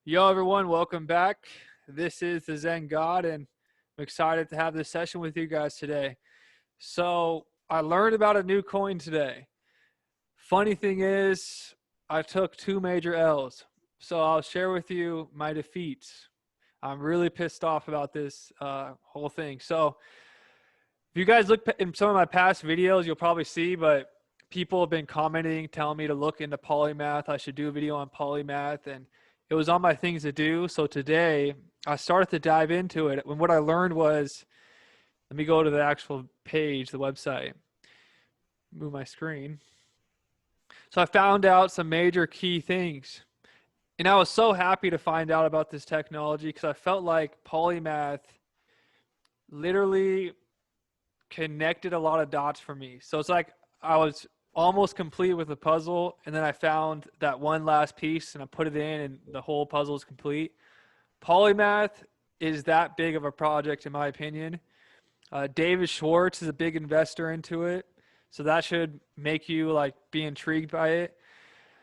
Yo, everyone, welcome back. This is the Zen God, and I'm excited to have this session with you guys today. So, I learned about a new coin today. Funny thing is, I took two major L's. So, I'll share with you my defeats. I'm really pissed off about this whole thing. So, if you guys look in some of my past videos, you'll probably see, but people have been commenting, telling me to look into polymath. I should do a video on polymath, and it was on my things to do. So today I started to dive into it. And what I learned was, let me go to the actual page, the website, move my screen. So I found out some major key things. And I was so happy to find out about this technology because I felt like polymath literally connected a lot of dots for me. So it's like I was almost complete with the puzzle, and then I found that one last piece and I put it in and the whole puzzle is complete. Polymath is that big of a project in my opinion. David Schwartz is a big investor into it, so that should make you like be intrigued by it.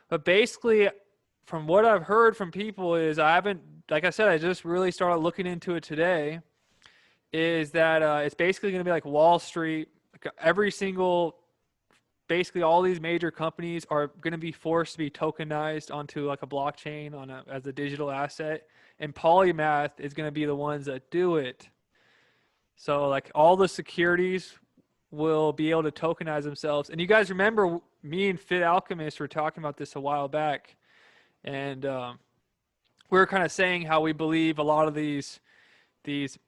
But basically, from what I've heard from people is I haven't, like I said, I just really started looking into it today, is that it's basically going to be like Wall Street. Every single, basically all these major companies are going to be forced to be tokenized onto like a blockchain as a digital asset, and polymath is going to be the ones that do it. So like all the securities will be able to tokenize themselves. And you guys remember me and Fit Alchemist were talking about this a while back, and we were kind of saying how we believe a lot of these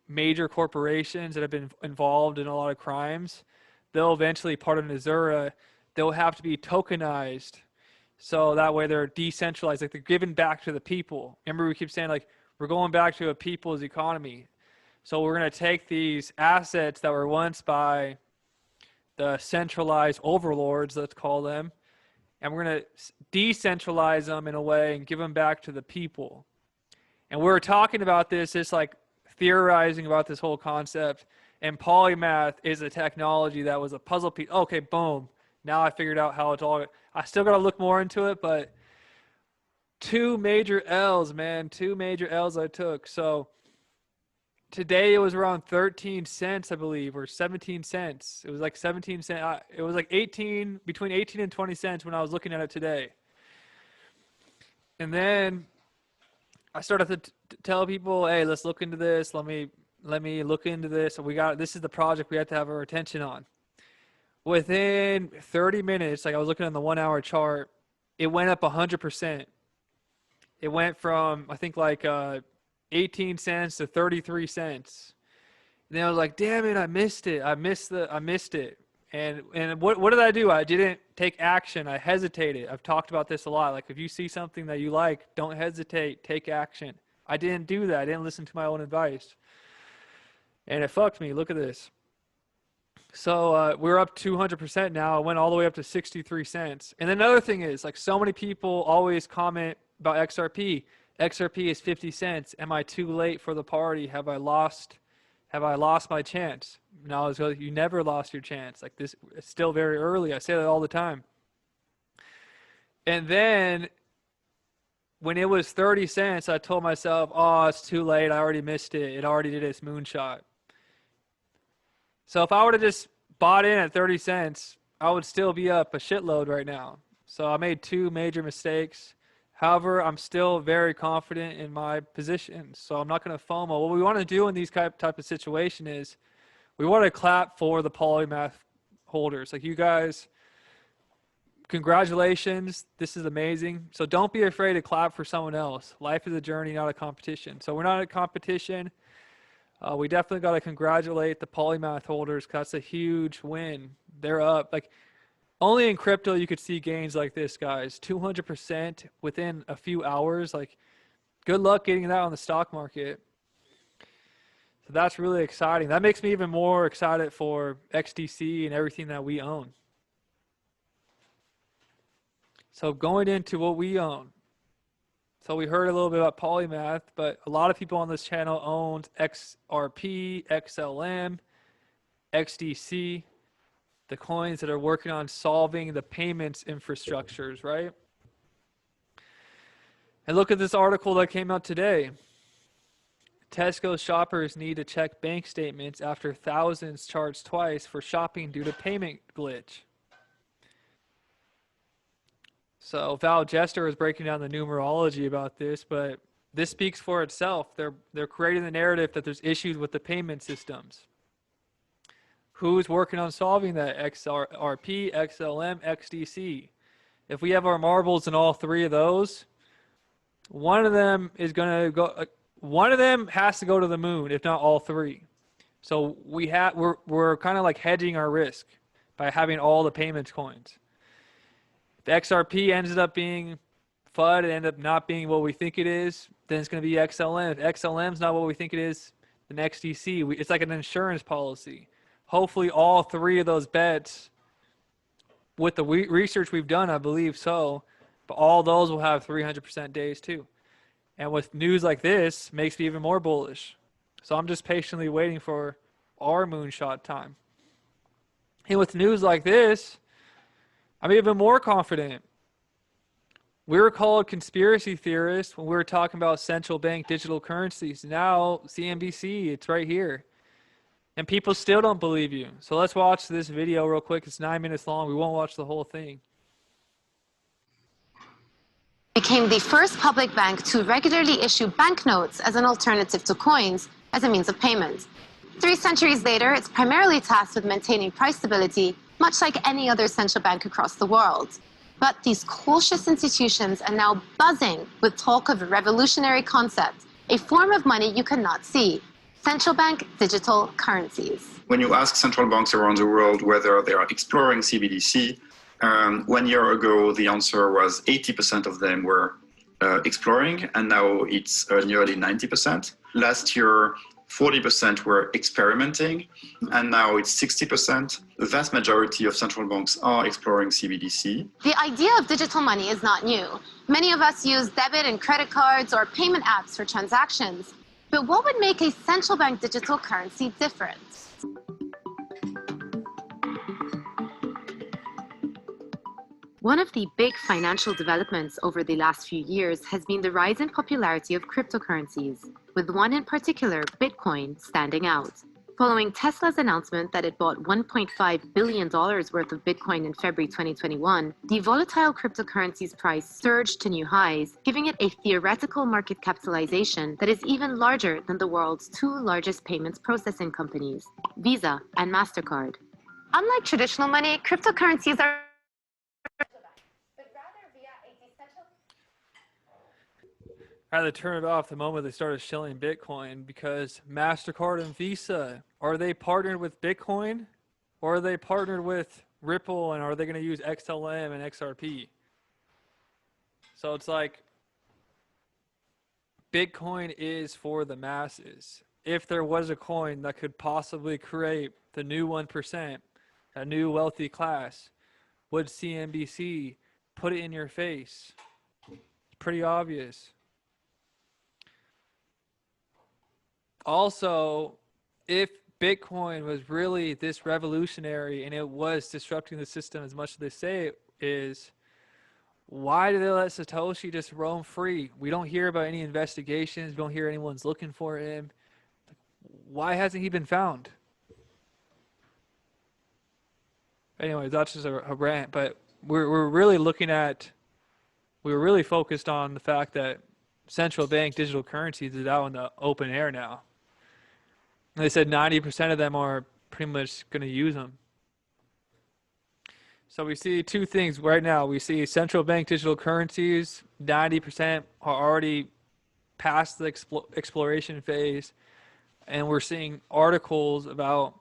major corporations that have been involved in a lot of crimes, they'll eventually, part of Missouri, they'll have to be tokenized. So that way they're decentralized, like they're given back to the people. Remember we keep saying like, we're going back to a people's economy. So we're going to take these assets that were once by the centralized overlords, let's call them, and we're going to decentralize them in a way and give them back to the people. And we were talking about this, just like theorizing about this whole concept, and polymath is a technology that was a puzzle piece. Okay, boom. Now I figured out how it's all. I still got to look more into it, but two major L's, man. Two major L's I took. So today it was around 13 cents, I believe, or 17 cents. It was like 17 cents. It was like between 18 and 20 cents when I was looking at it today. And then I started to tell people, hey, let's look into this. Let me look into this. This is the project we have to have our attention on. Within 30 minutes, like I was looking on the 1 hour chart, it went up 100%. It went from, I think like 18 cents to 33 cents. And then I was like, damn it, I missed it. I missed it. And what did I do? I didn't take action. I hesitated. I've talked about this a lot. Like if you see something that you like, don't hesitate, take action. I didn't do that. I didn't listen to my own advice. And it fucked me. Look at this. So we're up 200% now. It went all the way up to 63 cents. And then another thing is, like so many people always comment about XRP. XRP is 50 cents. Am I too late for the party? Have I lost my chance? No, I was like, you never lost your chance. Like this, it's still very early. I say that all the time. And then when it was 30 cents, I told myself, oh, it's too late. I already missed it. It already did its moonshot. So if I would have just bought in at 30 cents, I would still be up a shitload right now. So I made two major mistakes. However, I'm still very confident in my position, so I'm not going to FOMO. What we want to do in these type of situation is we want to clap for the polymath holders. Like you guys, congratulations. This is amazing. So don't be afraid to clap for someone else. Life is a journey, not a competition. So we're not a competition. We definitely got to congratulate the polymath holders because that's a huge win. They're up. Like only in crypto you could see gains like this, guys. 200% within a few hours. Like good luck getting that on the stock market. So that's really exciting. That makes me even more excited for XDC and everything that we own. So going into what we own. So we heard a little bit about polymath, but a lot of people on this channel owned XRP, XLM, XDC, the coins that are working on solving the payments infrastructures, right? And look at this article that came out today. Tesco shoppers need to check bank statements after thousands charged twice for shopping due to payment glitch. So Val Jester is breaking down the numerology about this, but this speaks for itself. They're creating the narrative that there's issues with the payment systems. Who's working on solving that? XRP, XLM, XDC. If we have our marbles in all three of those, one of them is going to go. One of them has to go to the moon, if not all three. So we're kind of like hedging our risk by having all the payments coins. If XRP ends up being FUD and end up not being what we think it is, then it's going to be XLM. If XLM is not what we think it is, then XDC. It's like an insurance policy. Hopefully all three of those bets, with the research we've done, I believe so, but all those will have 300% days too. And with news like this, makes me even more bullish. So I'm just patiently waiting for our moonshot time. And with news like this, I'm even more confident. We were called conspiracy theorists when we were talking about central bank digital currencies. Now, CNBC, it's right here. And people still don't believe you. So let's watch this video real quick. It's 9 minutes long. We won't watch the whole thing. Became the first public bank to regularly issue banknotes as an alternative to coins as a means of payment. 3 centuries later, it's primarily tasked with maintaining price stability, much like any other central bank across the world. But these cautious institutions are now buzzing with talk of a revolutionary concept, a form of money you cannot see: central bank digital currencies. When you ask central banks around the world whether they are exploring CBDC, 1 year ago, the answer was 80% of them were exploring, and now it's nearly 90%. Last year, 40% were experimenting, and now it's 60%. The vast majority of central banks are exploring CBDC. The idea of digital money is not new. Many of us use debit and credit cards or payment apps for transactions. But what would make a central bank digital currency different? One of the big financial developments over the last few years has been the rise in popularity of cryptocurrencies, with one in particular, Bitcoin, standing out. Following Tesla's announcement that it bought $1.5 billion worth of Bitcoin in February 2021, the volatile cryptocurrency's price surged to new highs, giving it a theoretical market capitalization that is even larger than the world's 2 largest payments processing companies, Visa and MasterCard. Unlike traditional money, cryptocurrencies are I had to turn it off the moment they started shilling Bitcoin, because MasterCard and Visa, are they partnered with Bitcoin, or are they partnered with Ripple, and are they going to use XLM and XRP? So it's like Bitcoin is for the masses. If there was a coin that could possibly create the new 1%, a new wealthy class, would CNBC put it in your face? It's pretty obvious. Also, if Bitcoin was really this revolutionary and it was disrupting the system as much as they say it is, why do they let Satoshi just roam free? We don't hear about any investigations. We don't hear anyone's looking for him. Why hasn't he been found? Anyway, that's just a rant, but we're really looking at, we were really focused on the fact that central bank digital currencies is out in the open air now. They said 90% of them are pretty much going to use them. So we see 2 things right now. We see central bank digital currencies, 90% are already past the exploration phase. And we're seeing articles about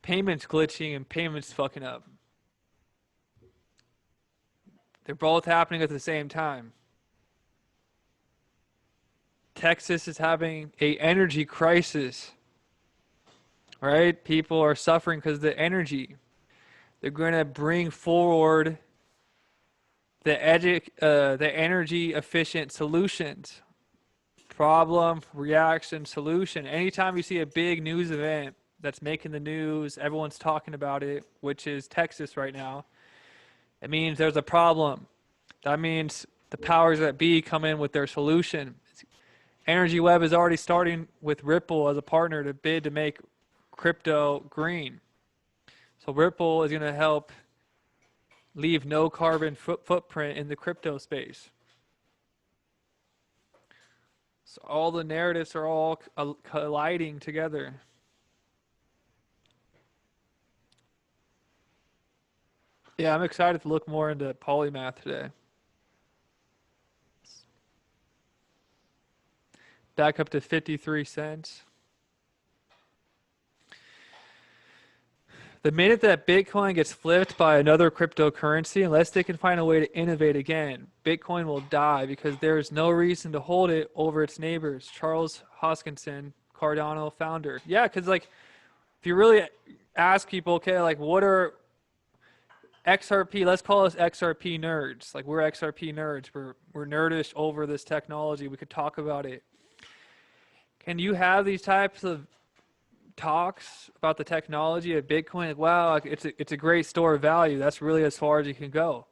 payments glitching and payments fucking up. They're both happening at the same time. Texas is having an energy crisis, right? People are suffering because of the energy. They're going to bring forward the energy efficient solutions. Problem, reaction, solution. Anytime you see a big news event that's making the news, everyone's talking about it, which is Texas right now, it means there's a problem. That means the powers that be come in with their solution. Energy Web is already starting with Ripple as a partner to bid to make crypto green. So Ripple is going to help leave no carbon footprint in the crypto space. So all the narratives are all colliding together. Yeah, I'm excited to look more into polymath today. Back up to 53 cents. The minute that Bitcoin gets flipped by another cryptocurrency, unless they can find a way to innovate again, Bitcoin will die because there is no reason to hold it over its neighbors. Charles Hoskinson, Cardano founder. Yeah, because like, if you really ask people, okay, like what are XRP, let's call us XRP nerds. Like we're XRP nerds. We're nerdish over this technology. We could talk about it. Can you have these types of talks about the technology of Bitcoin? Like, wow, it's a great store of value. That's really as far as you can go.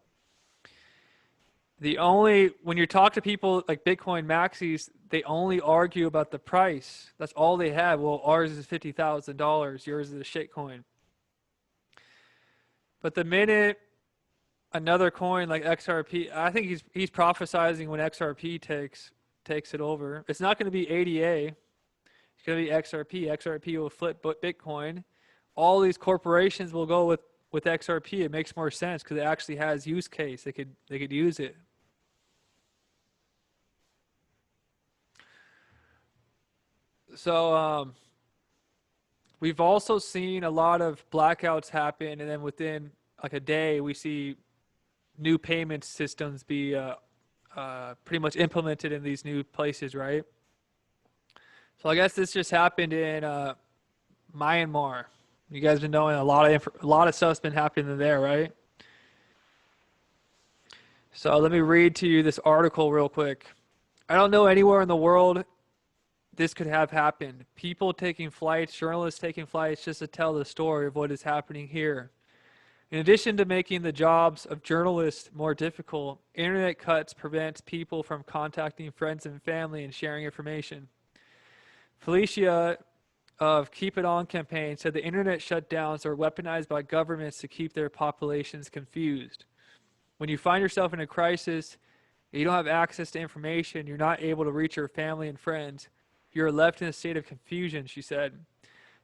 When you talk to people like Bitcoin maxis, they only argue about the price. That's all they have. Well, ours is $50,000. Yours is a shitcoin. But the minute another coin like XRP, I think he's prophesizing when XRP takes it over. It's not going to be ADA. It's going to be XRP. XRP will flip Bitcoin. All these corporations will go with XRP. It makes more sense because it actually has use case. They could use it. So we've also seen a lot of blackouts happen, and then within like a day, we see new payment systems be pretty much implemented in these new places, right? So I guess this just happened in Myanmar. You guys been knowing a lot of stuff's been happening there, right? So let me read to you this article real quick. I don't know anywhere in the world this could have happened. People taking flights, journalists taking flights just to tell the story of what is happening here. In addition to making the jobs of journalists more difficult, internet cuts prevent people from contacting friends and family and sharing information. Felicia of Keep It On campaign said the internet shutdowns are weaponized by governments to keep their populations confused. When you find yourself in a crisis, you don't have access to information, you're not able to reach your family and friends, you're left in a state of confusion, she said.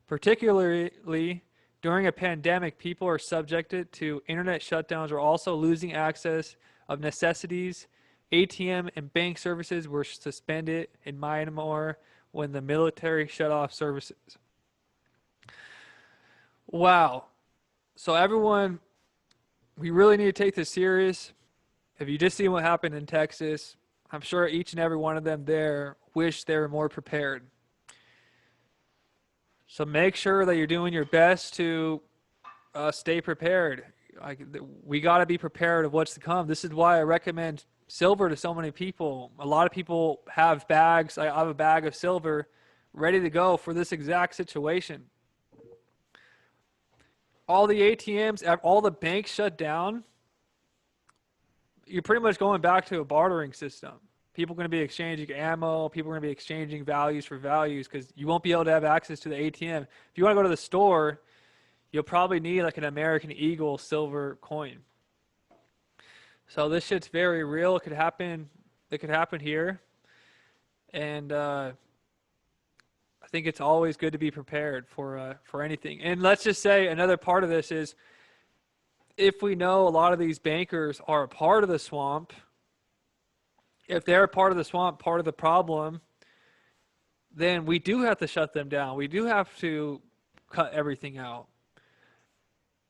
Particularly during a pandemic, people are subjected to internet shutdowns or also losing access of necessities. ATM and bank services were suspended in Myanmar when the military shut off services. Wow. So everyone, we really need to take this serious. If you just see what happened in Texas, I'm sure each and every one of them there wish they were more prepared. So make sure that you're doing your best to stay prepared. We got to be prepared of what's to come. This is why I recommend silver to so many people. A lot of people have bags. I have a bag of silver ready to go for this exact situation. All the ATMs, all the banks shut down. You're pretty much going back to a bartering system. People are going to be exchanging ammo. People are going to be exchanging values for values because you won't be able to have access to the ATM. If you want to go to the store, you'll probably need like an American Eagle silver coin. So this shit's very real. It could happen. It could happen here. And I think it's always good to be prepared for anything. And let's just say another part of this is if we know a lot of these bankers are a part of the swamp, if they're a part of the swamp, part of the problem, then we do have to shut them down. We do have to cut everything out.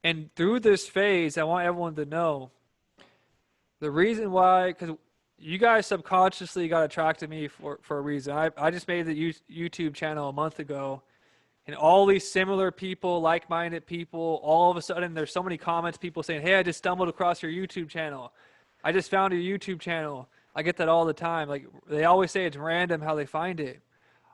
And through this phase, I want everyone to know the reason why, because you guys subconsciously got attracted to me for a reason. I just made the YouTube channel a month ago, and all these similar people, like-minded people, all of a sudden there's so many comments, people saying, hey, I just stumbled across your YouTube channel. I just found your YouTube channel. I get that all the time. Like, they always say it's random how they find it.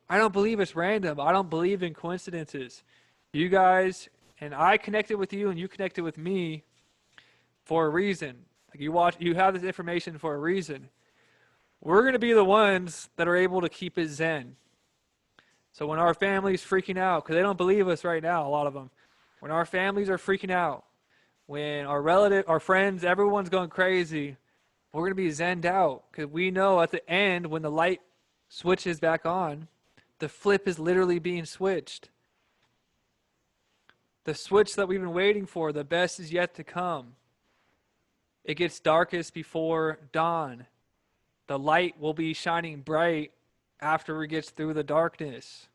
I don't believe it's random. I don't believe in coincidences. You guys, and I connected with you and you connected with me for a reason. Like you have this information for a reason. we're going to be the ones that are able to keep it zen. So when our family's freaking out, because they don't believe us right now, a lot of them, when our families are freaking out, when our friends, everyone's going crazy, we're going to be zenned out, because we know at the end, when the light switches back on, the flip is literally being switched. The switch that we've been waiting for, the best is yet to come. It gets darkest before dawn. The light will be shining bright after it gets through the darkness.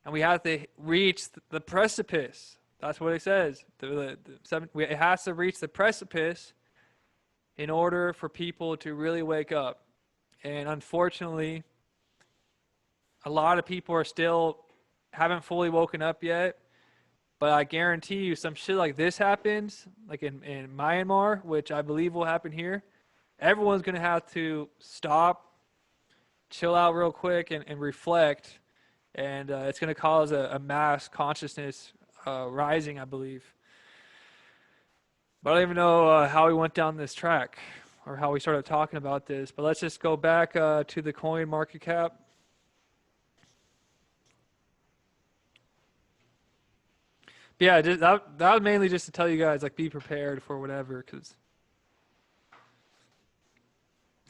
And we have to reach the precipice. That's what it says. It has to reach the precipice in order for people to really wake up. And unfortunately, a lot of people haven't fully woken up yet. But I guarantee you, some shit like this happens, like in Myanmar, which I believe will happen here. Everyone's going to have to stop, chill out real quick, and reflect. And it's going to cause a mass consciousness rising, I believe. But I don't even know how we went down this track or how we started talking about this. But let's just go back to the coin market cap. Yeah, that was mainly just to tell you guys, like, be prepared for whatever, because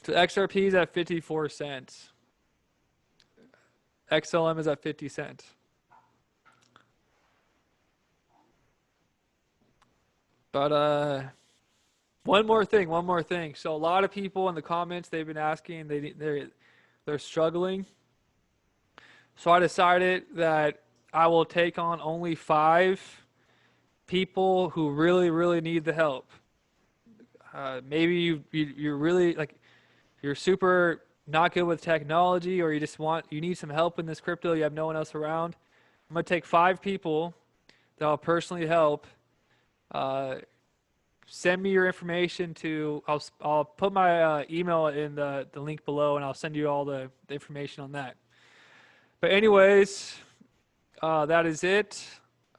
so XRP is at 54 cents. XLM is at 50 cents. But one more thing. So a lot of people in the comments, they've been asking, they're struggling. So I decided that I will take on only 5 people who really, really need the help. Maybe you're really, like, you're super not good with technology, or you need some help in this crypto, you have no one else around. I'm going to take 5 people that I'll personally help. Send me your information I'll put my email in the link below, and I'll send you all the information on that. But anyways, that is it.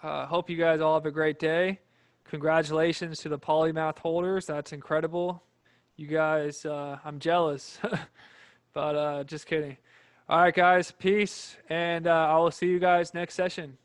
Hope you guys all have a great day. Congratulations to the Polymath holders. That's incredible. You guys, I'm jealous. But just kidding. All right, guys. Peace. And I will see you guys next session.